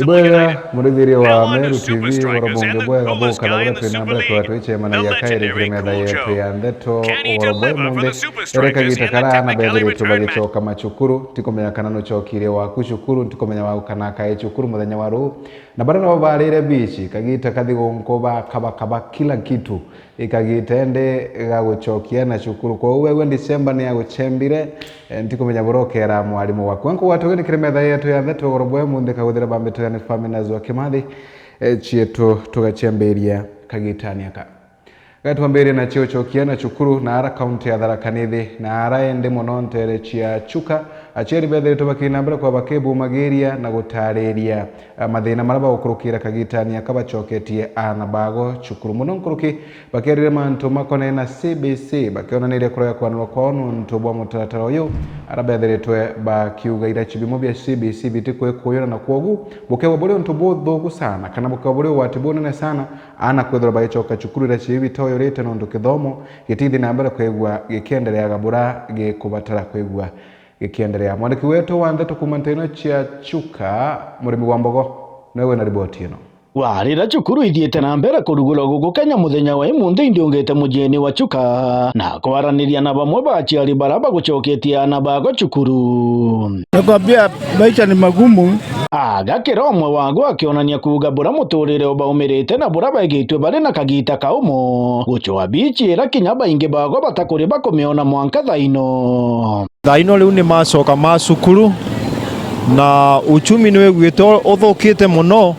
Ibwega muridhiri wa Meru TV warabunge bwega boka na watu inambele kwa watu iche mana ya kairi kirimeda yetu ya ndeto warabwe munde ereka gitakara na bedhiri tubagi choka machukuru tiko menya kanano chokire wa kushukuru tiko menya wa kanaka e chukuru muthenya waru na barana wabarire bichi kagita kathigo nkoba kaba kila kitu ikagitende gaguchokia na shukuru kwa wewe December ni aguchembire ntiko menya borokera mwalimu wako nko watu ni kirimeda yetu ya ndeto warabwe munde kaguthira bambeto ya famina zwa kimathi chietu tugachemberia kagitania ka gatwambere na chio chokia na chukuru na ara county ya Tharaka Nithi na ara ende monontere chia chuka acheri bethere tubakina mbere kwa bakebu mageria na gutareria mathina maraba ukurukira kagitania kabachoketie ana bago chukuru muno nkuruki bakerire mantu makone na CBC bakiona nire kuroya kwanwa kwonu ntubwa mutaratara uyu ara bethere twe bakiuga ira chibimo bya CBC bitiko ekuyona na kwogu bukewa buri ntubu thogu sana kana bukewa buri watibone sana ana kwethora bayichoka chukuru ira chibi toyo rete nondo kithomo gitithi na mbere kwegwa gikenderea gabura gikubatara kwegwa gikiendelea mwandiki wetu wa ndeto kumantaino chia chuka murimi wa mbogo newe na riboti ino warira chukuru ithiete na mbere kurugula guku Kenya muthenya wa imunde indiongete mujini wa chuka na kwaraniria na bamwe bachiari baraba guchoketie ana bago chukuru nakwambia maisha ni magumu agakira omwe wago akionania kuuga bura muturire obaumirite na bura baigitwe bari na kagita kaumo guchoa bichi era kinyaba inge bago batakuri bakomiona mwanka thaino riu ni macoka macukuru na uchumi ni wegwito uthukite muno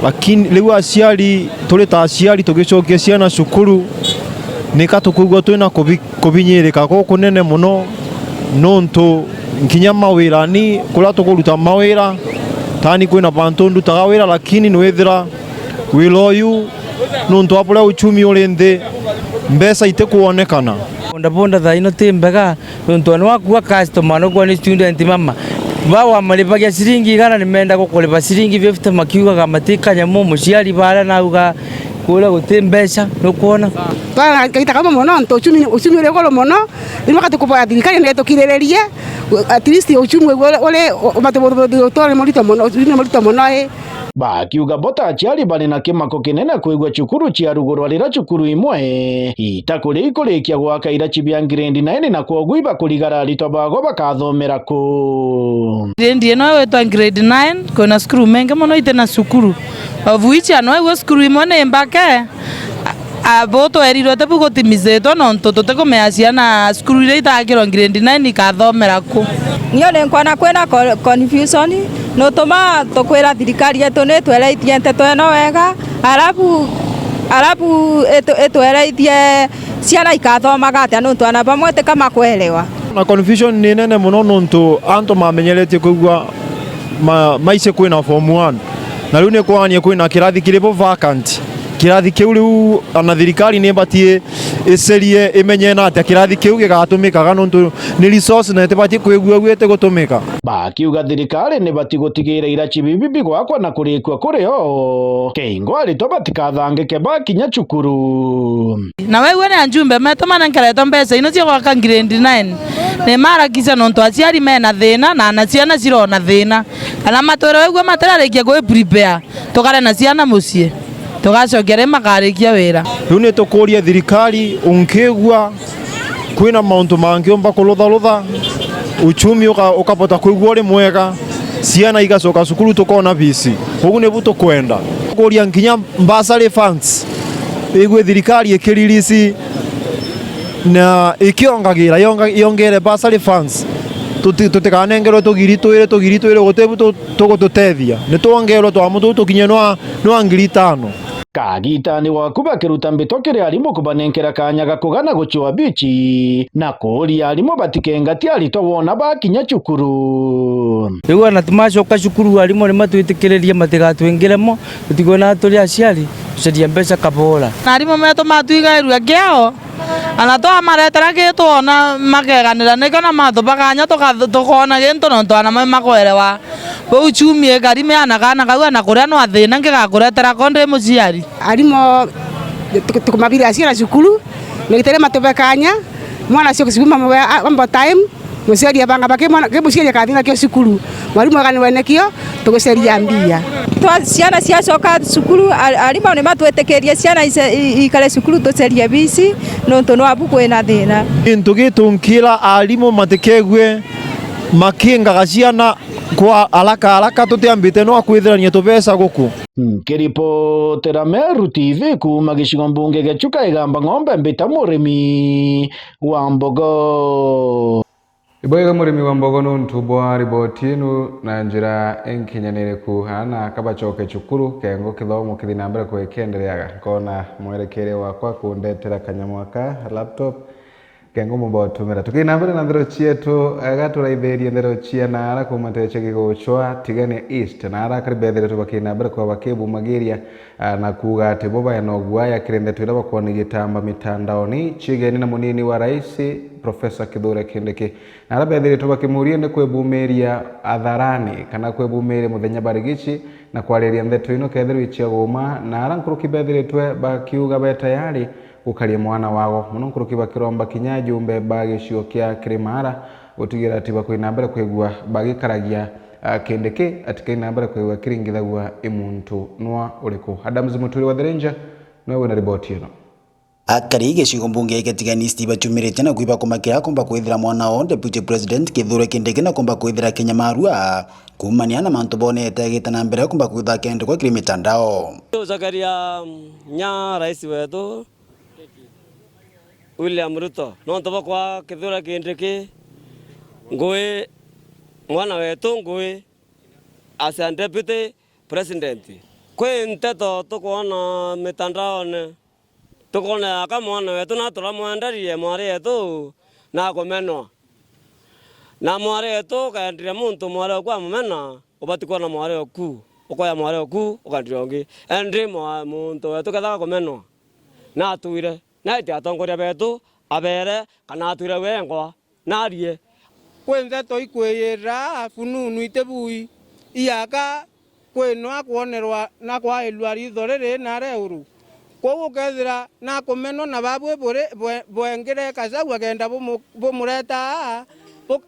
lakini riu aciari turi ta aciari tugicokia ciana cukuru nika tukugwa twina kubinyirika ko kunene muno nontu nkinya mawira ni kula tukuruta mawira tani kwina bantu ndutaga wira lakini ni wethira wiloyu nontu apura uchumi uri nthi mbesa ite kuonekana bonda thaino timbega nontu ni wakuwa customer no kwa ni student mama bawa malipagia siringi kana nimeenda kukulipa siringi 50 makiuga matika nyamo muciari bara nauga kula gutimbesha no kuona twana kaita kama mono nto uchumi ule golo mono ni wakati kupa thirikari ndio tukirererie at least uchumi ule matobodo tole molito mono bakiuga bota achiari bari na kimako kinene kwigwa chukuru chia ruguru rira chukuru imwe itakuri ikurikia gwaka ira chibia grade 9 na kwoguiba kurigara rito bago bakathomera ku grade no wetwa grade 9 kona skuru menge mono ite na sukuru avuicha no iwe skuru imwe ne mbake aboto eriro tebu gotimizeto nonto tutekomeacia na skuru ira itakiro grade 9 ikathomera ku nione nkwana kwena confusion no toma tokwera thirikari yetu ne twereitie nteto eno wega arabu etwereitie ciana ikathomaga atia nontu ana bamwe te kama kwelewa na confusion ni nene muno nontu anto mamenyerete kugwa maise kwina form 1 na riu ne kwani kwina kirathi kiripo vacant kirathi kiu riu ana thirikari ni batie icerie imenye na atia kirathi kiu gigatumikaga nontu ni resource na etibatie kwigua gwete gutumika bakiuga thirikari ni bati gutigira ira chibibibi gwakwa na kurikwa kurio keingo arito batikathangike bakinya chukuru na wewe ni anjumbe metomana nkereto mbesa ino cia gwaka grade 9 ne mara kisa nontu aciari mena thina na ana ciana cirona thina kana matwira wewe matararikia gwe prepare tukare na ciana mucie tugacokere makarikia wira riu ni tukuria thirikari unkigwa kwina mauntu mangi omba kulutha uchumi ukapota kwigwa ri mwega ciana igacoka cukuru tukona bisi ugu ni buto kwenda kuria nginya mbasari funds igwe thirikari ikiririci na ikiongagira yongere basari funds tutikanengerwo tugiritwire gutebu tugututethia ni tuongerwo twamutu tukinye no 5,000 kagitani wakuba kiruta mbito kiri alimu kubanenkera kanyaga kugana guchua bichi na kuri alimu batikengati alito wona bakinya chukuru iwa na tumacoka cukuru alimu ni matwitikireria matigatwingiremo tutigona tuli aciari tuceria mbeca kabora na alimu meto matwigairua ngeo ana to amaretera gitu na makeganira nikana matubaganya tukona gintu no twana makwelewa uchumi ekarime anagana kaua na kuria no athina ngigakuretera konde muciari alimo tukumabiri aciara cukuru nigitere matubekanya mwana cio kicuma mambo time muceria banga bakimwana kimuceria kathina kio cukuru mwarimu agani wenekio tuguceria mbia ciana ciacoka cukuru arimũ nĩ matwĩtĩkĩrie ciana ikare cukuru tũcerie bici nontu no abu kwĩna thĩna into gitunkira arimũ matikegue makingaga ciana kwa alaka tutiambite no akwithirania tubesa guku kiripotera Meru TV kuma gicigo mbunge gĩa Chuka Igamba Ng'ombe mbita mũrĩmi wa mbogo Iboiga murimi wa mbogo ntumbwa riboti inu na njira enkinyanire kuhana kabacoke cukuru kengo kithomo kithina mbere kwekendereaga kona mwerekere wakwa kundetera kanyamwaka laptop kengo mubotumira tukina mbere na ndero chietu gaturaithĩrie ndero chia na ara kumateche gigochwa tigane east na ara karibethere tubakina mbere kwa bakebumagiria na kuga ati boba ya nogwa ya kirende twira bakoni gitamba mitandaoni chigeni na munini wa rais Professor Kithure Kindiki na ara bethere tubakimurie ne kwebumeria atharani kana kwebumeria muthenya barigichi na kwaleria ndeto ino ketherwa ichia goma na ara nkuruki bethere twe bakiuga betayari ukaria mwana wao muno nkuruki bakiromba kinya jumbe bagicio kia Kirimara utigira ati bakwina mbere kwegua bagikaragia Kindiki atikaina mbere kwegua kiringithagua imuntu nwa uriku Adams Muturi wa Therenja no na riboti ino akari gicigo mbunge getiganisti bachumirite na kuiba kumakira kumba kwithira mwana wa Deputy President Kithure Kindiki na kumba kwithira Kenya Marua kumania na mantu bonete gitana mbere kumba kwitha kende kwa kiri mitandao Zakaria nya rais wetu William Ruto no ntoba kwa Kithure Kindiki ngwe mwana wetu ngwe as a Deputy President kwe nteto tukuona mitandaoni tukona aka mwana wetu na turamwenderie mwari yetu na kumenwa na mwari yetu kaendire muntu mwari kwa mumena ubati kuona mwari oku ukoya mwari oku ukandire ongi endi muntu wetu kethaga kumenwa na atuire na iti atongoria betu abere kana atuire wengwa na rie kwenze to ikweyera fununu itebui iyaka kwenwa kuonerwa na kwa elwari thorere na reuru kwa ukethira na kumeno na babwe bwengere kazagu agenda bumureta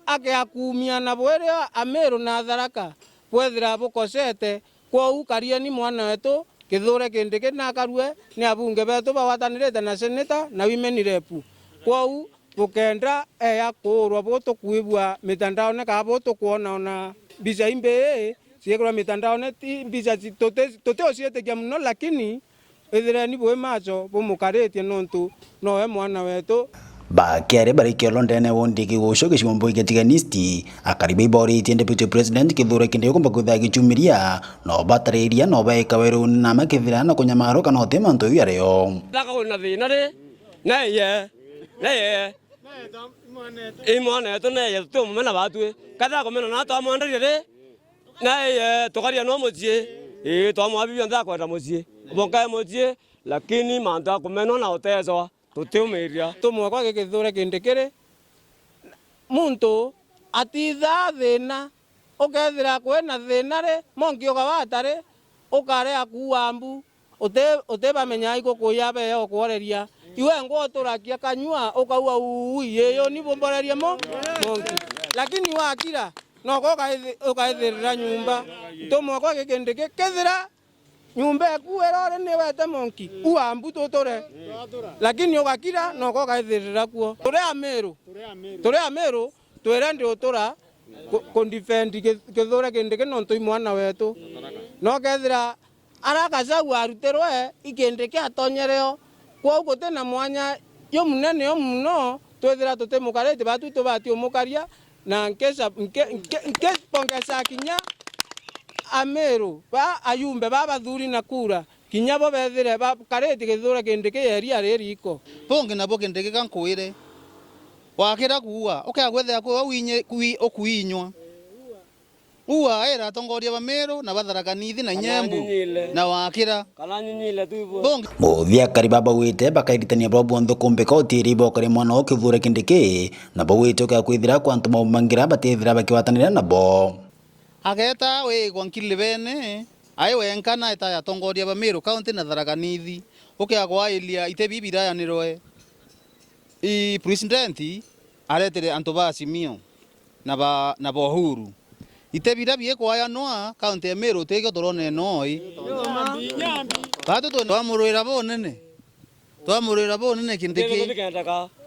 akiakumia na bwere Ameru na Tharaka bwethira bukosete kwa ukaria ni mwana wetu Kithure Kindiki na karue ni abunge betu bawatanirite na seneta na women rep kwa bukenda ya kurwa boto kuibwa mitandao ne ka boto kuona na biza imbe siekura mitandao ne biza tote osiete kya mno lakini ethira ni bwe macho bumukaretie nontu nowe mwana wetu bakere barikio Londene wondi gigusho gicimbo getiganisti akaribe iboritie Deputy President Kithure Kindiki kumba kwitha gichumiria no batariria no baika weru na makithira na kunyamaro kana otema ntu yareo thaka kuna thina ri na ye imwana yetu na ye tu mumena batwe katha kumena na to amwanderie ri na ye tukaria no mucie to mwabibio ntha kwenda mucie bonka mucie lakini manta kumenwa na utezwa tutiumiria tumwe kwa Kithure Kindiki muntu atitha thina ukethira kwena thina ri monki ukawatari ukare akuambu utebamenya iko kuya be okworeria iwe ngo turakia kanyua ukaua uiyo ni bomboreria monki lakini wakira no ukaithirira nyumba tumwe kwa Kindiki kethira nyumba ekuerore ni wete monki uambu tutore lakini ukakira no ukaithirira kuo turi Ameru twere ndi utura kundefend Kithure Kindiki nontu mwana wetu no kethira arakacagu aruterwe Kindiki atonyereo kwa uko tena mwanya yo munene yo muno twethira tutemukarete batu tubati umukaria na nkesa pongesa kinya Ameru ba ayumbe baba thuri na kura kinya bo bethire ba karete Kithure Kindiki yeria riko bonge na boge Kindiki kankuire wakira kuwa ukagwethera kwa winye okuinywa uwa era tongoria Ameru na Tharaka nithi na Nyembu na wakira kana nyinyile tu bonge muthia karibaba wite bakairitania babo ntho kumbe ko tiri bokore mwana o Kithure Kindiki na bo wite ukakwithira kwantu mamangira batethira bakiwatanira nabo ageta we gwankile bene ai wenkana eta ya tongoria Ameru county na Tharaka nithi ukagwa ilia itebibira yanirwe president aretere antu ba simio na Bohuru itebira biekwaya noa kaunti ya Meru tege torone noi bado to amurira bonene kindiki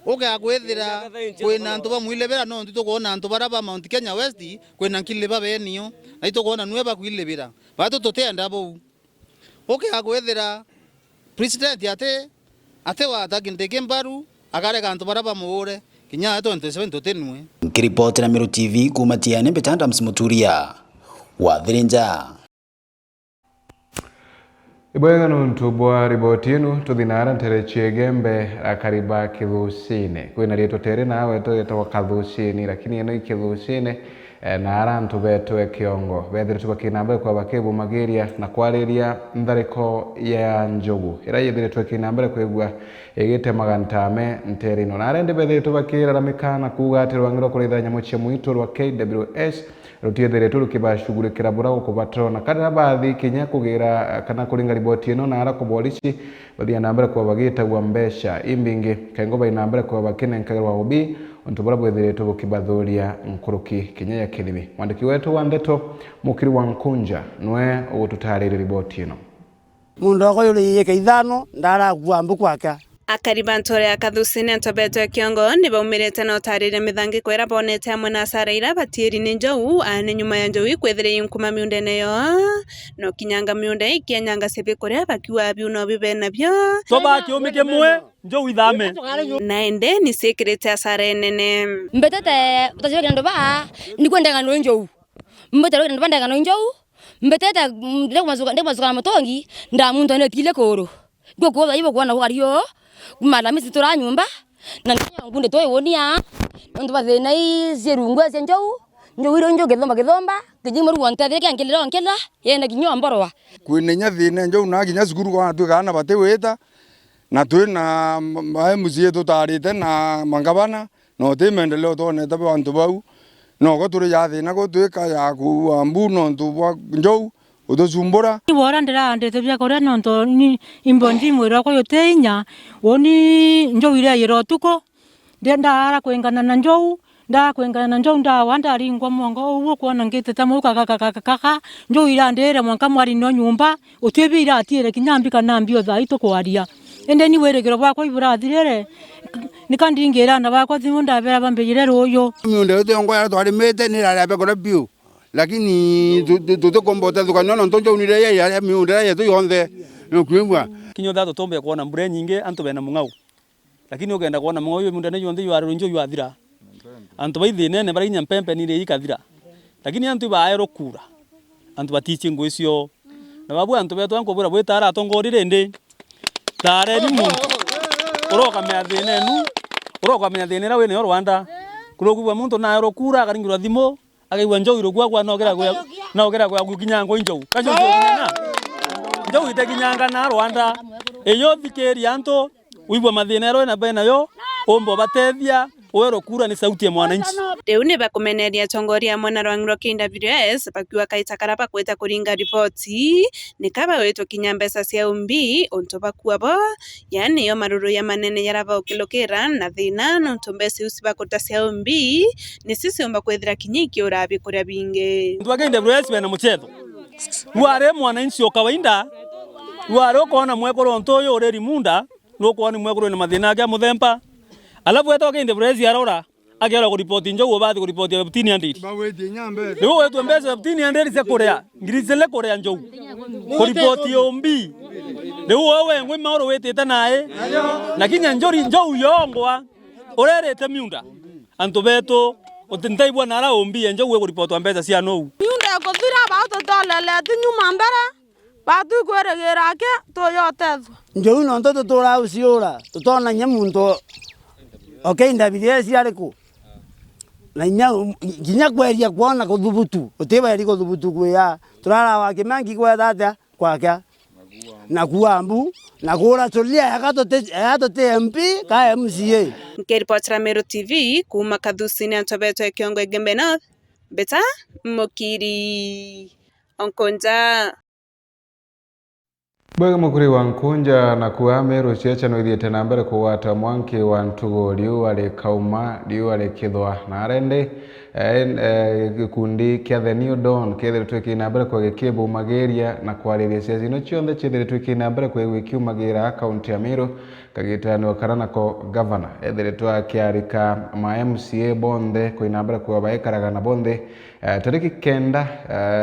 ukagwithira kwina ntu bamwilebera no ntu tukuona ntu baraba Mount Kenya West kwina nkileba benio na itukuona nwe bakwilebera bado tutenda bo ukagwithira president ate wata kindiki mbaru agare kantu baraba muure kinya 27 tutenwe. Kiripoti na Meru TV kumatia nembe tanda msimuturia wa Thirinja. Ibwega nuntubwa riboti inu tuthinara ntere Chiegembe akariba Kithucine kwina rieto tere nawe to Kathucine lakini eno Kithucine na arantu betwe kiongo bethire tubakinambe kwa bakebu magiria na kwariria nthariko ya njogu ira yethire tubakinambe kwigwa egete magantame ntere ino na arende bethire tubakira ramikana kuga ati rwangiro kuritha nyamu cia muito rwa KWS rutiethere turukibashugurikira burago kubatrona kana bathi kinya kugira kana kuringa riboti ino na ara kubolisi bathia nambere kwa bagita gwa mbesha imbingi kaingo bainambere kwa bakine nkagerwa ubi ontubura bwethire tubukibadhuria nkuruki kinya ya kilimi mwandiki wetu wa Ndeto Mukiri wa Nkunja nwe ugututarire riboti ino mundu akoyuri yeke ithano ndara gwambu kwaka akariba ntore ya Kathucine ntobetwe kiongo ni baumirite na utarire mithangi kwera bonete amwe na saraira batieri ni njou ane nyuma ya njou kwethire inkuma miunde neyo no kinyanga miunde ikianyanga sebe korea bakiwa biuno bibena byo toba kiumike mwe njou ithame naende ni secret ya sare nene mbetete utajiwe ndo ba ni kwenda ngano njou mbetete ndo banda ngano njou mbetete ndemazuka motongi nda muntu ane tile koro goko ibo kuona wario kumala misi tora nyumba na ngunde toy wonia ndo bathena izerungwa zenjou njowiro njo gethomba kijimuru wonta theke angilira onkela yena kinyo mborwa kwinenya thine njou na kinya sukuru kwa tu kana bate weta na tu na muzie tutarite na mangabana no te mendeleo to ne tabe wantu bau no go turi ya thina go tuika ya ku ambu no ntu njou utozumbura wora ndira ndete bya kora nonto ni imbondi mwira ko yotenya woni njou ile yero tuko ndenda ara kwengana na njou nda wanda ringwa mongo uwo kuona ngete tamuka kaka njou ile ndere mwanka mwari no nyumba utwebira atire kinyambika nambio za ito kwaria ende ni weregero bako iburathirere nikandingira na bako thimunda bera bambejire royo miunde yote ngo ya twari mete ni ra be kora bio lakini tutokombota tukanona ntonjo unire ya miunde yetu yonde nokwimwa kinyo thato tombe kuona mbure nyinge antu bena mungau lakini ogenda kuona mungau yo miunde yonde yo arunjo yo athira antu baithine ne barinya mpempe ni ri ikathira lakini antu baero kura antu batichi ngo icio na babu antu beto anko bura bwetara atongorire ndi tare ni muntu uroka meathine nu uroka meathine ra wene Rwanda kurogwa muntu na aero kura akaringirwa thimo akaigwa njou irogwa no gera gwa gukinyango njou kanjo kinyana njou itekinyanga na Rwanda eyo thikeri anto uigwa mathina ro na bena yo ombo batethia wero kura ni sauti ya mwananchi riu ni bakumeneria tongoria mwana rwangiro KWS bakiwa kaitakara bakweta kuringa ripoti ni kaba wetu kinyambesa cia umbi onto bakuabo yani yo maruru ya manene yaraba ukilokera na thina no ntombesi usibakota cia umbi ni sisi umba kwethira kinyiki urabi kuria binge ndu KWS bena muchetho ware mwananchi okawaida ware ukona mwekoro ntoyo ureri munda no kuona mwekoro ni mathina ya muthemba alafu eto kende brezi arora agera ku report njou bathi ku report ya 1500 bawete nyambe leo wetu mbeza 1500 se korea ngirizele korea njou ku report yombi leo wewe ngwe maoro wetete nae lakini njori njou yongwa orerete miunda antu beto otintaibwa nara ombi njou ku report mbeza cia no miunda ko thira ba to dolele tinyuma mbara batu kweregera ke to yotethu njou no nto tora usiora tutona nyamunto okay ndabirie ciariko na nginya kweria kuona kuthubutu utiberi kuthubutu kuya turara wa kimangi kwetha kwaka na kuambu na kura tulia yakatote MP ka MCA Kiripoti Meru TV kuma Kathucine ntobetwe kiongo Gembe North beta Mukiri Onkonja Bwega Mukiri wa Nkunja na kuwa Meru ciacha no ithiete na mbere kuwata mwanki wa ntugo liu ale kauma liu ale kithwa na arende gikundi kia The New Dawn kiethiritwe kina mbere kwa gikibumagiria na kwariria ciaci no cionthe ciethiritwe kina mbere kwa gwikiumagira kaunti ya Meru kagitanio karana ko governor ethiritwe akiarika ma MCA bonthe kwina mbere kwa baikaraga na bonthe tariki kenda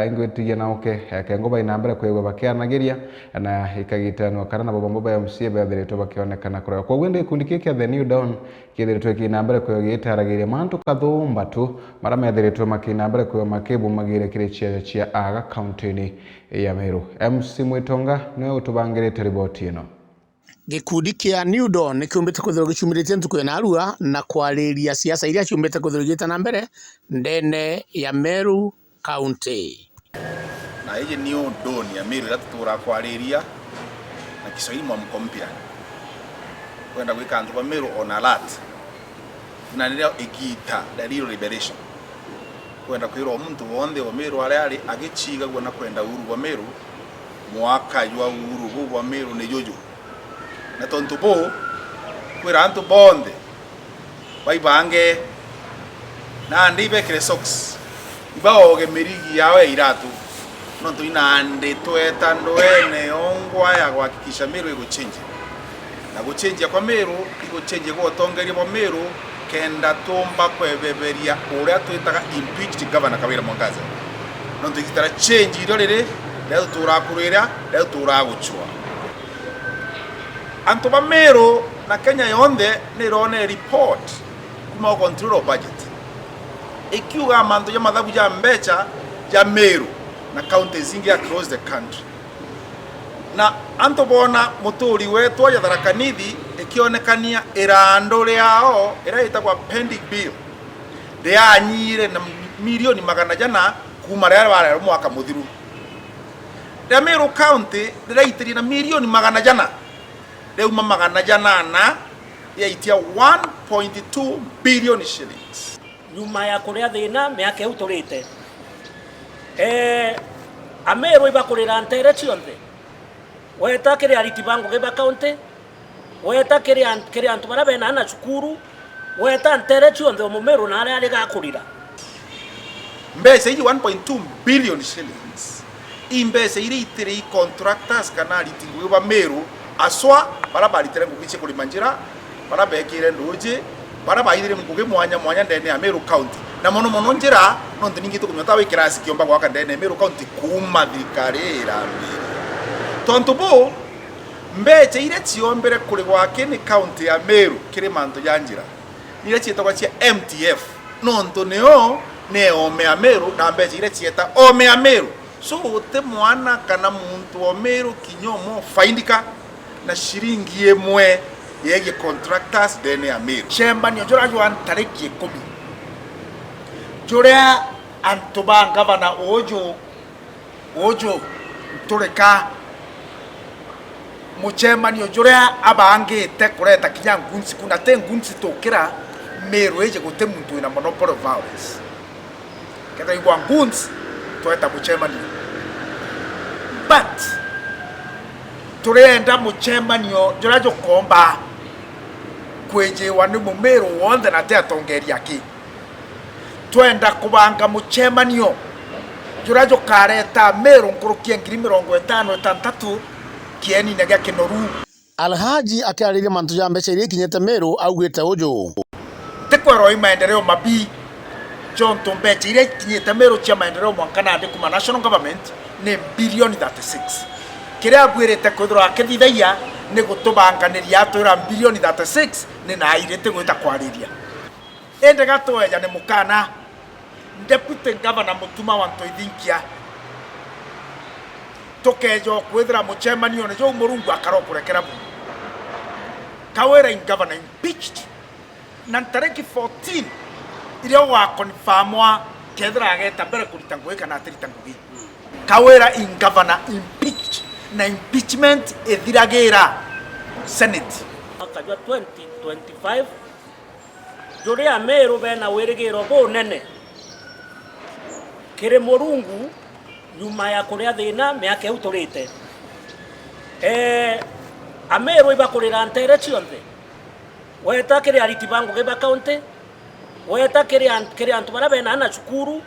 ingwitigia nauke kengo baina mbere kwa bakianagiria na ikagitanio karana bombo ba MCA bethiritwe bakionekana kuria kwa wende gikundi kia The New Dawn kiethiritwe kina mbere kwa gitaragiria mantu kathumba tu mara methiritwe makina mbere kwa makibumagire kirichia chia aga kaunti ya Meru. MC Mwitonga niwe utubangirite riboti ino. Gikundi kia New Dawn nikiumbite kuthiro gicumirite ntuku na Arua na kwariria siasa iria ciumbite kuthirigita na mbere ndene ya Meru County. Na hii New Dawn ya Meru iratura kwariria na Kiswahili mwamkompia kwenda gwika antu ba Meru on alert na ndio igita dalilo liberation kwenda kwiro omuntu wonde wa Meru ari agichiga gwana kwenda uru wa Meru mwaka ywa uru wa Meru ne jojo na tonto bo kwira antu bonde baibange na ndibe kresox ibaoge merigi yawe iratu nonto inande twetando ene ongwa ya kuhakikisha Meru iko change na go change kwa Meru iko change go tongeria bo Meru kenda tomba kwebeberia uria twitaga impeached governor Kawira Mwangaza nonto ikitara change irorere leo turakurira leo turaguchwa antu ba Meru na Kenya yonde nirone report kuma control of budget ikiwa manto ya madhabu ya mbecha ya Meru na county zingi across the country na antu bona muturi wetu ya Tharaka Nithi ikionekania irando riao iraita kwa pending bill rianyire na milioni magana jana kuma ria wale mwaka muthiru ya Meru county riraitiri na milioni magana jana leo magana jana na yaitia 1.2 billion shillings nyuma ya kuria thina miaka uturite Ameru ibakurira ntere cionthe weta kiri aritibango geba county weta kiri antu bara bena na cukuru weta ntere cionthe o Meru na ari gakurira mbese iji 1.2 billion shillings imbese iri itiri contractors kana ritingu ba Meru aswa bara baritere ngugiche kuri manjira bara bekire ndoje bara bayire nguge mwanya ndene ya Meru county na mono njira nonde ningito kunyota we kirasi kiomba kwa ndene Meru county kuma thikarira tonto bo mbeche ire chiombere kuri gwake ni county ya Meru kiri manto yanjira ire chietwa chia MTF nonto neo ome ya Meru na mbeche ire chieta ome ya Meru so ute mwana kana muntu wa Meru kinyomo faindika na shiringi emwe yege contractors dene ya Meru chemba ni ojora jo antareki 10 jorea antoba governor ojo tureka muchema ni ojorea abange te kureta kinyangunsi kuna te ngunsi tokira Meru eje gote muntu ina monopoly violence keta igwa ngunsi toeta muchema ni but turenda muchemanio jorajo komba kweje wani mu Meru wonde na te atongeria ki twenda kubanga muchemanio jorajo kareta Meru nkurukia 50 kieni nega kinoru Alhaji akiariria mantu ya mbeca iria kinyete Meru augite uju tekwero maendeleo mabi John Tombecha iria kinyete Meru chia maendeleo mwankana ande kuma national government ni bilioni 36 kiria gwirete kwithira akithithaia ni gutubanganiria atwira bilioni 36 ni na irete gwita kwariria ende gatoya ni mukana deputy governor Mutuma wa Ntoithinkia tokejo kwithira muchemanio ne jo Murungu akarokurekera bu Kawira in governor impeached na tariki 14 iria wa confirmwa kethira ageta mbere kurita ngui kana atirita ngui Kawira in governor impeached na impeachment ethiragira Senate akajwa 2025 joria Meru bena wirigiro bo nene kire Murungu nyuma ya kuria thina miaka uturite Ameru ibakurira ntere cionthe weta kire aritibango geba county weta kiri antu bara bena na cukuru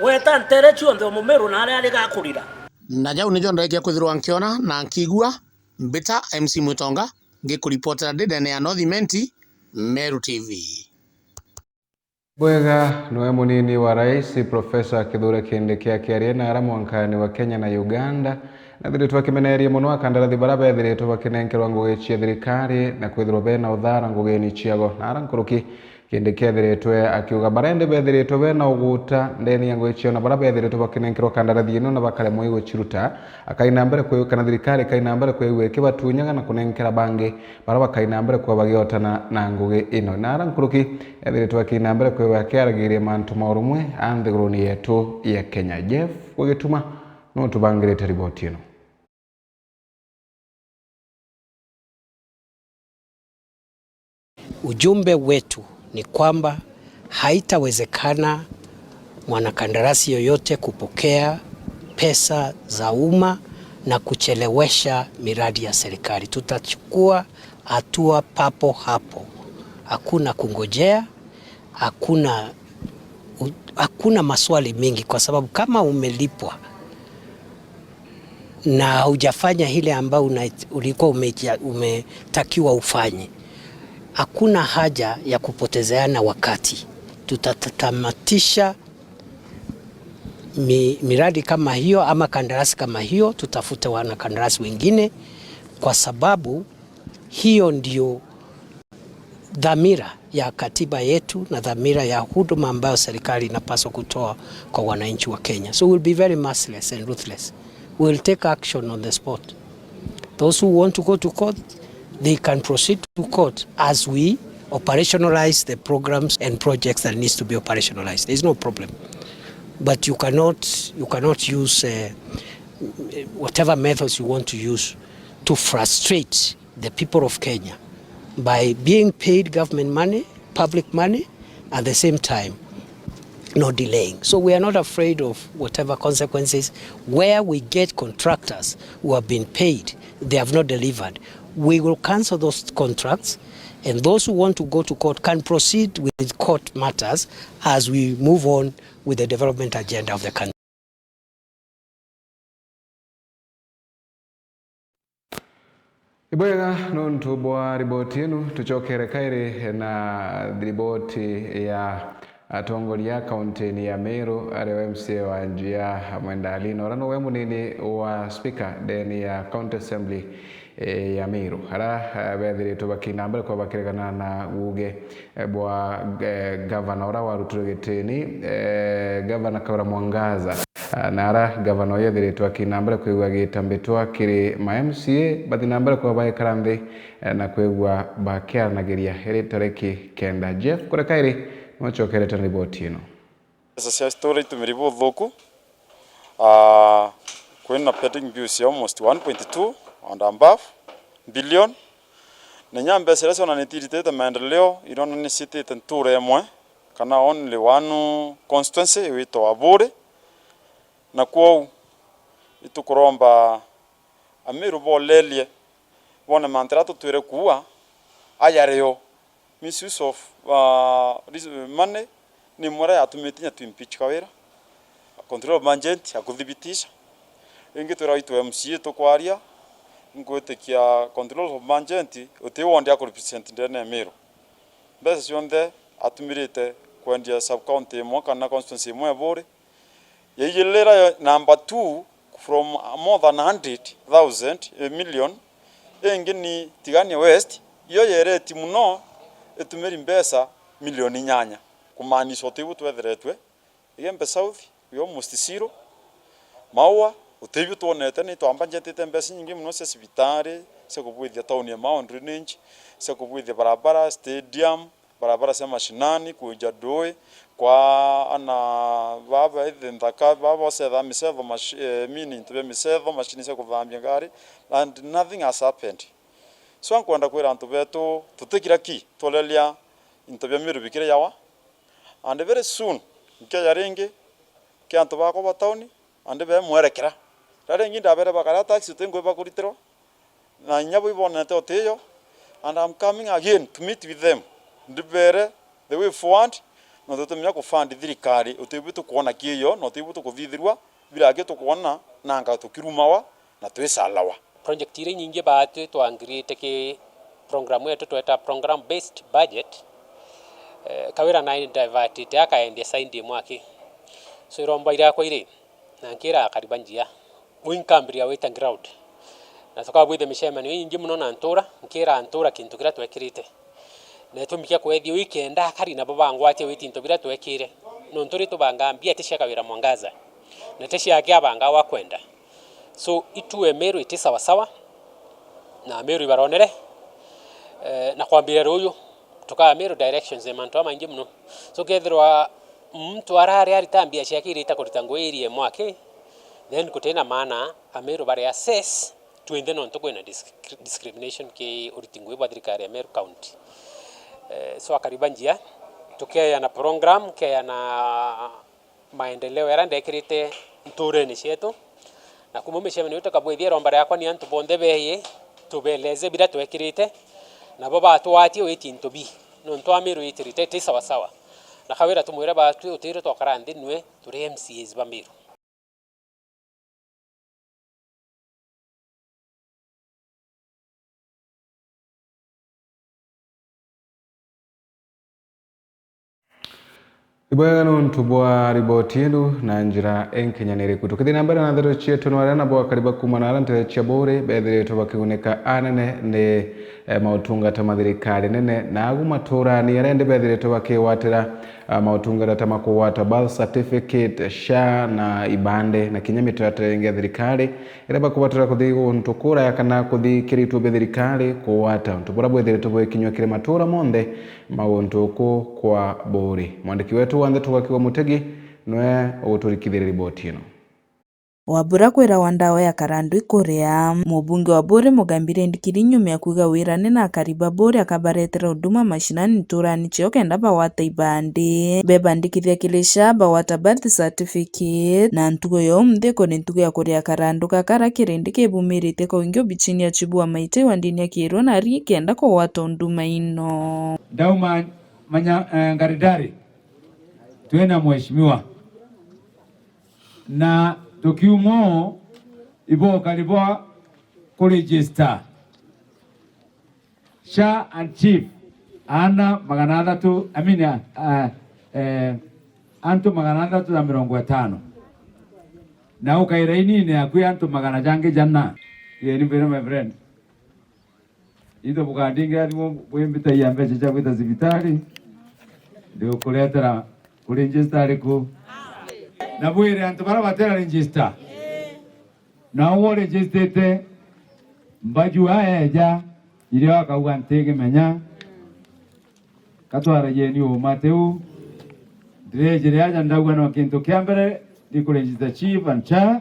weta ntere cionthe omumeru na aria gakurira na jau ni jonda kia kwithirwa nkiona na nkigua mbita MC Mutonga ngikuripotera ndene ya North Menti Meru TV. Bwega niwe munini wa rais Profesa Kithure Kindiki akiaria na aramwankani wa Kenya na Uganda na thiritwa kimeneria muno akandarathi baraba thiritwa bakinenkerwa ngugi cia thirikari na kwithirwa bena uthara ngugini ciago na arankuruki Kindiki thiritwe akiuga barende bethiritwe bena uguta ndeni ya ngugi cia na baraba thiritwa bakinenkerwa kandarathi ino na bakaremwo iguciruta akaina mbere kwa kana thirikari kaina mbere kwa iwe kibatunyaga na kunenkera bangi baraba kaina mbere kwa bagiotana na ngugi ino na arankuruki thiritwa kaina mbere kwa iwe akiaragiria mantu maurumwe anthiguruni yetu ya Kenya. Jeff Wagituma no tubangirite riboti ino. Ujumbe wetu ni kwamba haitawezekana mwanakandarasi yoyote kupokea pesa za umma na kuchelewesha miradi ya serikali. Tutachukua hatua papo hapo. Hakuna kungojea, hakuna maswali mingi, kwa sababu kama umelipwa na hujafanya ile ambayo ulikuwa umetakiwa ufanye, hakuna haja ya kupotezeana wakati. Tutatamatisha miradi kama hiyo ama kandarasi kama hiyo, tutafute wanakandarasi wengine, kwa sababu hiyo ndio dhamira ya katiba yetu na dhamira ya huduma ambayo serikali inapaswa kutoa kwa wananchi wa Kenya. So we'll be very merciless and ruthless. We'll take action on the spot. Those who want to go to court, they can proceed to court as we operationalize the programs and projects that needs to be operationalized. There's no problem. But you cannot use whatever methods you want to use to frustrate the people of Kenya by being paid government money, public money, at the same time not delaying. So we are not afraid of whatever consequences. Where we get contractors who have been paid, they have not delivered, we will cancel those contracts, and those who want to go to court can proceed with court matters as we move on with the development agenda of the country. Ibwega nuntu bwa riboti inu tuchokere kairi na riboti ya atongoria kaunti ya Meru ari MCA wa njia Mwenda Alino rano we munini wa speaker deni ya county assembly ya Meru hara bethiritwe bakinambere kwa bakiregana na guge bwa governor ora wa Ruturegitini governor Kaura Mwangaza nara governor yethiritwe akinambere kwigwa gitambitwa kiri ma MCA bathinambere kwa baikaranthi na kwigwa bakiaranagiria iri tariki kenda. Jeff kurekairi nochokerete riboti ino. Sasa story tumiribo thoku kwena pending bills almost 1.2 and above billion na nyambe seresa na nitirite maendeleo irona ni city tenture emwe kana only one constituency wito abure na kwa itukuromba amiru bolelie bona mantrato tuire kuwa ayareo misuse of money ni mora yatumetinya tu impeach kawera control budget ya kudhibitisha ingi turaitwa MCA to kwaria ngotekia control of budget utiwonde ya represent ndene Meru bese sionde atumirite kwendia sub county mo kana constituency mo bore yeyelera number 2 from more than 100,000 million engini Tigania West yo yereti muno etumeri mbesa milioni nyanya kumaanisha otibu twetheretwe igembe south we almost zero maua otibu tuonete ni twambanjete mbesa nyingi muno se sibitare se kubwithia town ya Mount Drainage se kubwithia barabara stadium barabara se mashinani kuja doe kwa ana baba ithindaka baba se tha misetho meaning to be misetho machine se kuvambia ngari and nothing has happened. So ankwenda kwira antu betu tutikira ki tolelia intobya Meru bikire yawa and very soon nke yaringi ke antu bako batauni and be mwerekera rarengi ndabere bakara taxi tengo bakuritero na nyabo ibonete oteyo and I'm coming again to meet with them ndibere the way forward no tutumya ku fund thirikari utibutu kuona kiyo no tibutu kuthithirwa bila age tukuona nanga tukirumawa na twicalawa project ire nyingi baatu twangirite ki program yetu tweta program based budget kawira na divert te akaendea saindi mwaki so iromba ira kwa ire na nkira kariba njia winkambria weta ground na tukabwithe mishemani nyingi muno na ntura nkira ntura kintu kira twekirite na tumikia kwethio weekend akari na babangu ate witinto bira twekire no nturi tubangambia tishaka wira mwangaza na teshi yake abanga wa kwenda so itue Meru iti sawa sawa na Meru ibaronere na kwambira ruyo tuka Meru directions emanto amaingi muno so kethirwa mtu arare aritambia shakiri itakurita area mwake then kutena maana Ameru bare assess tuende no ntokwena discrimination ke uritingwe bwa thirikari ya Meru County so akariba njia tukea na program kaya na maendeleo yarande kirite nture ni shetu na kumumesha meni utakabwithia rombara yakwa ni antu bonde behe tubeleze bila twekirite na baba atwati weti ntobi no ntwa Meru itirite ti sawa sawa na khawira tumwira ba tu utire to karande nwe turi MCAs ba Meru. Ibwagano ntubwa riboti yenu na njira enkenyanire kutukithina mbere na thero chietu no arana bwa kariba kumana arante chabore bethere to bakiguneka anene ne mautungata mathirikari nene na agumatura ni arende bethere to bakiwatira mautungata tamakuwata birth certificate SHA na ibande na kinyamitata ya thirikari iraba kubatira kuthi ntukura yakana kuthi kiritu bethirikari kuwata ntubura bethere to bwekinywa kire matura monde mauntuko kwa bori mwandiki wetu wande tukakiwa Mutegi nwe uturikithire riboti ino. Wabura kwira wandawa ya karandu ikuria mubunge wa Bore Mugambire ndikiri nyuma ya kuiga wirane na akariba Bore akabaretera huduma mashinani nturani chio kenda bawata ibande bebandikithia kilisha bawata birth certificate na ntugo yo mtheko ni ntugo ya kuria karandu kakara kirindi kebumirite kwa wingi bichini ya chibua maite wandini ya kirwa na ri kenda kwa wata huduma ino Dauma ngaridari tuena mheshimiwa na document ibo kalibo kuregister SHA and chief ana magana tu amina antu magana tu na 50 na ukairaini ne akui antu magana jange janna yeni bero my friend ido bukandinga ali wembita yambe cha kwita zibitali ndio kuletera kuregister ku na bwire antu bara batera register na uwo register mbaju aeja ile wakauga ntege menya katwara yeni o Mateu direjere aja ndagwa no kintu kiambere ni kuregister chief and SHA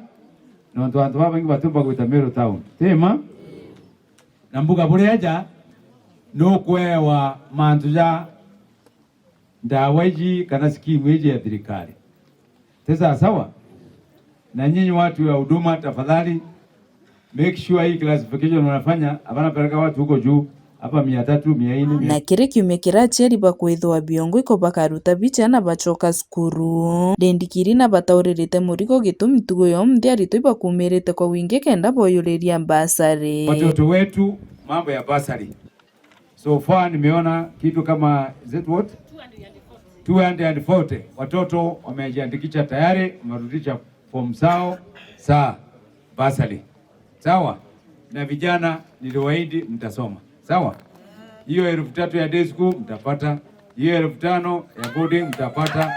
no ndo antu babangi batumba gwita Meru town tema na mbuga bure aja no kwewa mantu ja ndawaji kana skimu hiji ya thirikari tesa sawa na nyinyi watu wa huduma tafadhali make sure hii classification unafanya abana peleka watu huko juu hapa 300 400 na kire kiume kiracheri bakwithwa biongo iko bakaruta bicha na bachoka skuru ndendikiri na bataurerete murigo gitumi tugo yo mthi arito bakumirite kwa wingi kenda boyoreria basari watoto wetu mambo ya basari so far nimeona kitu kama what 240 watoto wamejiandikisha tayari wamerudisha form zao saa basari sawa na vijana niliwaahidi mtasoma sawa hiyo 3,000 ya day school mtapata hiyo 5,000 ya boarding mtapata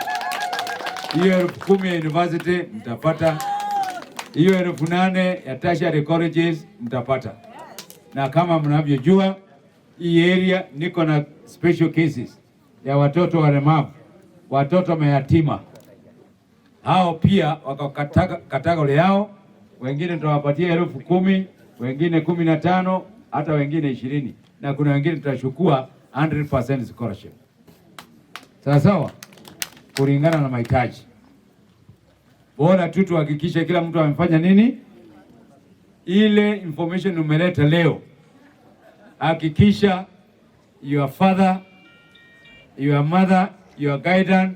hiyo 10,000 ya university mtapata hiyo 8,000 ya tertiary colleges mtapata na kama mnavyojua hii area niko na special cases ya watoto walemavu watoto mayatima hao pia wakakataga kategori yao wengine tutawapatia 10,000 wengine 15 hata wengine 20 na kuna wengine tutachukua 100% scholarship sawa sawa kulingana na mahitaji bora tu tuhakikishe kila mtu amefanya nini ile information umeleta leo hakikisha your father your mother your guidance,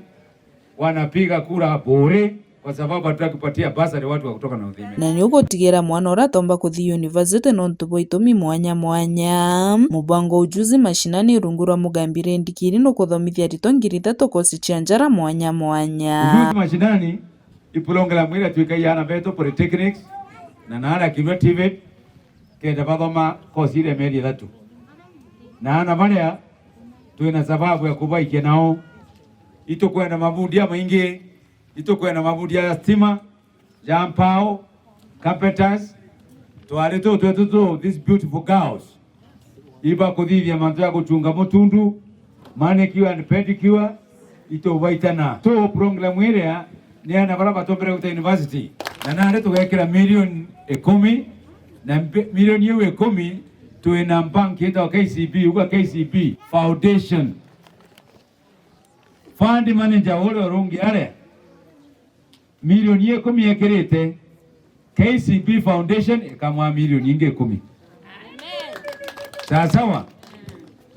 wanapiga kura bure kwa sababu hatutaki kupatia basari watu wa kutoka North Imeni. Na ni ugotigera mwana uratomba kuthi university nontubo itumi mwanya mwanya mubango ujuzi mashinani rungura mugambire ndikiri no kuthomithia rito ngiri 3 kosi chianjara mwanya mwanya ujuzi mashinani ipulongela mwira tuika yana beto polytechnics na nana kilwa TVET kenda bathoma kosi ile meri 3 na ana maria tuina sababu ya kubaikia nao itokwenda mabundia maingi itokwenda mabundia ya stima ya mpao carpenters tuareto these beautiful girls iba kuthithia mantu ya guchunga mutundu manicure and pedicure ito waitana to program ile ni ana baraba tombere kuta university na nare tugekira milioni 10 na milioni hiyo 10 tuina banki ya KCB uga KCB Foundation fund manager wale rongi ale milioni 10 yekerete KCB Foundation kama milioni inge 10. Amen. Sawa.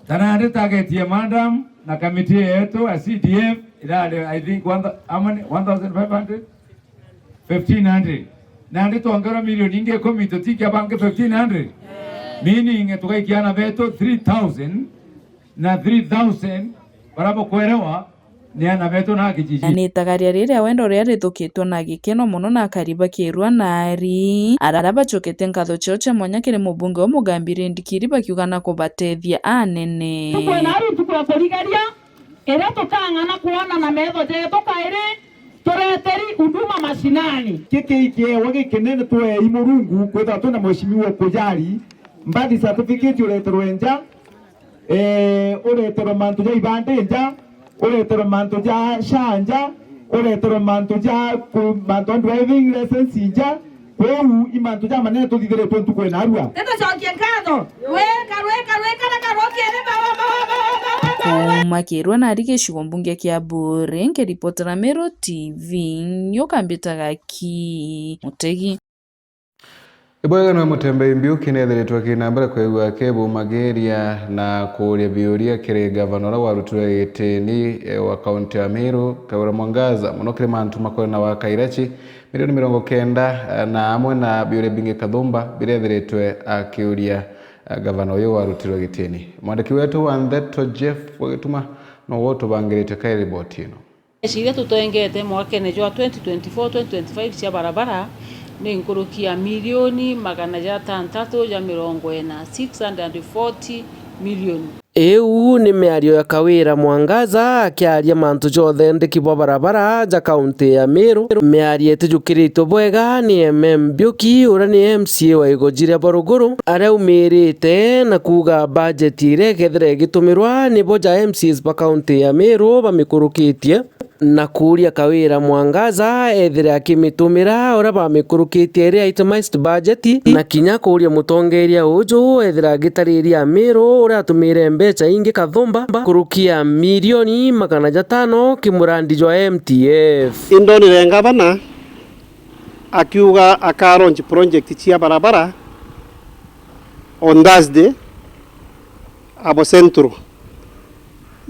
Tanande tagetia madam na kamiti yetu ya CDF ila I think 1500 1500. Nande tuongera milioni inge 10 tutika banke 1500. Meaning tukaikiana veto 3000 na 3000 barabo kuelewa ni ana veto na kijiji. Ni tagaria riria wendo ria rithukitwo na gikeno muno na kariba kirwa nari araraba chokete nkatho choche mwanya kire mubunge wa mugambire ndikiri bakiuga na kubatethia anene tukwe nari tukwa kurigaria era tukangana kuona na metho je tukaire tureteri huduma mashinani kike wagikenene twe imurungu kwetha tuna mheshimiwa kujari mbadi certificate uretero enja uretero mantu ja ibande enja uretero mantu ja shanja uretero mantu ja mantu driving license enja kweu imantu ja manene tuthithire twentu kwena arua teto chokie nkatho weka rokiere makirwa na rike shugo mbunge kia bure ngeripotera Meru TV yokambitaga ki Mutegi Ibwega no mutembei mbiuki nethiritwe kinambere kwegwa kebu mageria na kuria biuria kiri governor wa Ruture Gitini wa kaunti ya Meru Kawira Mwangaza munokire mantu makorana wa Kairachi milioni 90 na amwe na biuria bingi kathumba birethiritwe akiuria governor uyu wa Ruture Gitini mwandiki wetu wa Ndeto Jeff wagituma no woto bangirite kai report ino Eciria tutengete mwakene jwa 2024-2025 cia barabara ni nkurukia milioni 640 milioni. Iu ni miario ya Kawira Mwangaza akiaria mantu jothe ndikibwa barabara ja kaunti ya Meru. Miario etijukirito bwega ni Mbiuki ura ni MCA wa Igojire Borogoro araumirite na kuga budget ire kethire gitumirwa ni boja MCs ba kaunti ya Meru bamikurukitie na kuria Kawira Mwangaza ethire akimitumira ura bamikurukitie ria itemized budget na kinya kuria mutongeria uju ethire agitariria Meru ura atumire mbeca ingi kathumba kurukia milioni 500 kimurandi jwa MTF indonire ngavana akiuga akaronji project cia barabara on Thursday abo centro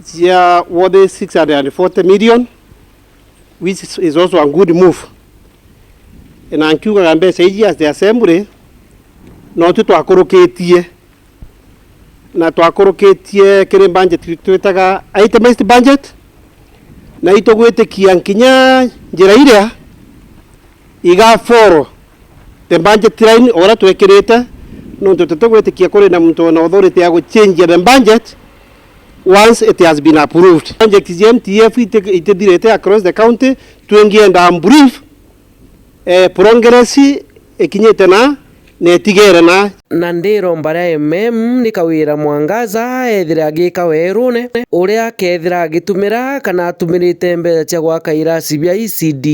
cia wode 640 million which is also a good move na akiuga mbeca iji as the assembly no tutwakurukitie na twakurukitie kiri budget twitaga itemized budget na itogwitikia nkinya njira iria igaforo the budget line ora twekirite no tutogwitikia kuri na muntu na authority ya change the budget once it has been approved. Project MTF itidirete across the county tuengienda brief progress ikinyete na netigere na ndiro mbara ni Kawira Mwangaza ethire agika werune uria kethira agitumira kana atumirite mbeca cia gwaka irasi bia ECD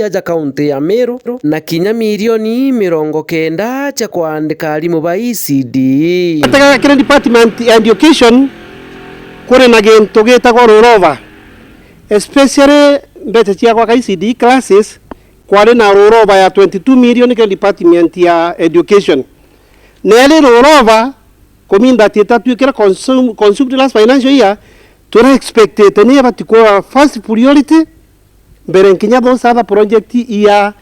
aja kaunti ya Meru na kinya milioni 90 cia kuandika arimu ba ECD. Ataka kire department ya education kuri na gintu gitagwo rurova especially mbeca cia gwaka ECD classes kwari na rurova ya 22 million kire department ya education nele rurova kominda teta tuikira consumed last financial year tura expected ni abatikwa first priority mbere nkinya those other project ia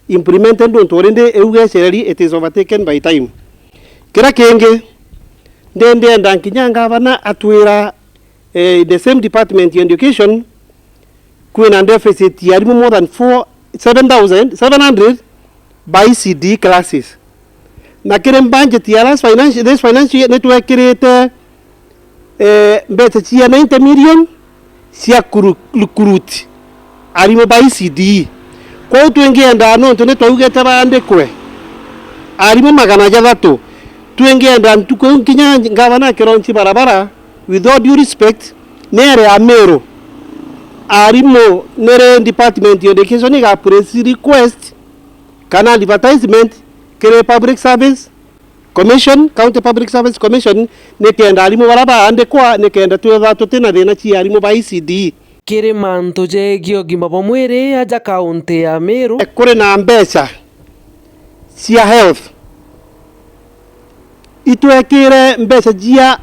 implemented don't orende euge sereri it is overtaken by time kira kenge ndende ndankinya ngabana atwira the same department of education kwina deficit ya more than 7,700 by CD classes na kire budget ya last financial network kirete mbete chia 90 million cia recruit arimo by CD kwa twengenda no ntone twaugete bandikwe arimo 600 twengenda ntuko nkinya ngabana kironchi barabara with all due respect nere amero arimo nere department of education ga press request kana advertisement kere public service commission county public service commission ne kenda arimo baraba ande kwa ne kenda twetha tutina thina chi arimo ba ICD kiri mantu jegio gima bomwere aja kaunti ya Meru kuri na mbeca cia health itwekire mbeca jia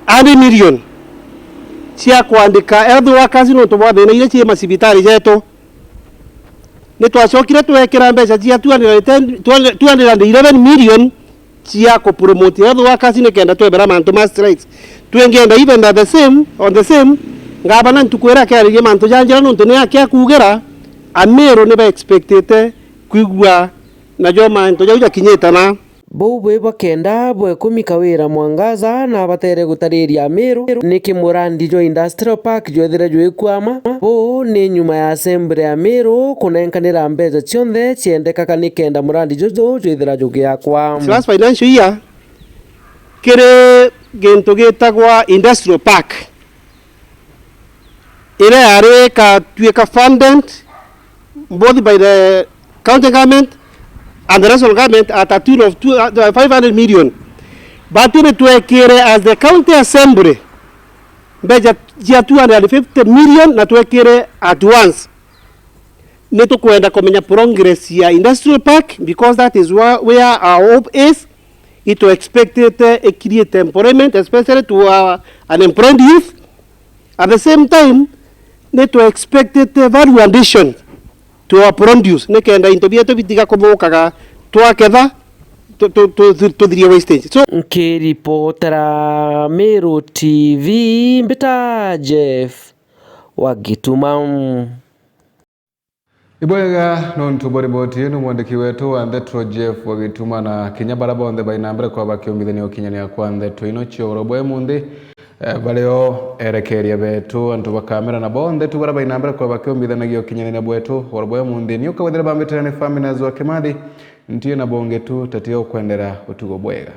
100 million cia kwandika health workers no to bwa ile cie masibitari jeto ni twacokire twekira mbeca cia 211 million cia ko promote health workers ne kenda twebera mantu ma strikes twengenda even at the same on the same ngabana ntukwera kari mantu janjira no to ne akia kugera Amero ne ba expected kwigwa na jo mantu jauja kinyetana bou bwe bakenda bwe kumika wira mwangaza na batere gutariria Meru niki murandi jo industrial park jothira jo ikwama bou ni nyuma ya assembly ya Meru kunenkanira mbeca cionthe ciendeka kanikenda murandi jojo jothira jo giakwa last financial year kire gento gitagwa industrial park ile are ka tueka funded both by the county government and the national government at a tune of 500 million. But in tuekire as the county assembly, beja 250 million na tuekire at once. Neto kuenda komenya progress ya industrial park because that is where our hope is. It to expected create employment, especially to our unemployed youth. At the same time, neto expected value addition to our produce nekenda intobia to bitiga komokaga twaketha to thiria wastage so nkiripotera Meru TV mbita Jeff Wagituma ibwega nontu boriboti yenu mwandiki wetu Andetro Jeff Wagituma na kinya baraba onde bainambere kwa bakiomithania okinyania kwa Andetro ino chiorobwe mundi baleo erekeria betu antu bakamera na bonde tu baraba inambere kwa bakiomithanagia okinyania bwetu orobwe mundi ni ukawethera bambetera ne famina zo kemadi ntiye na bonge tu tatio kwendera utugo bwega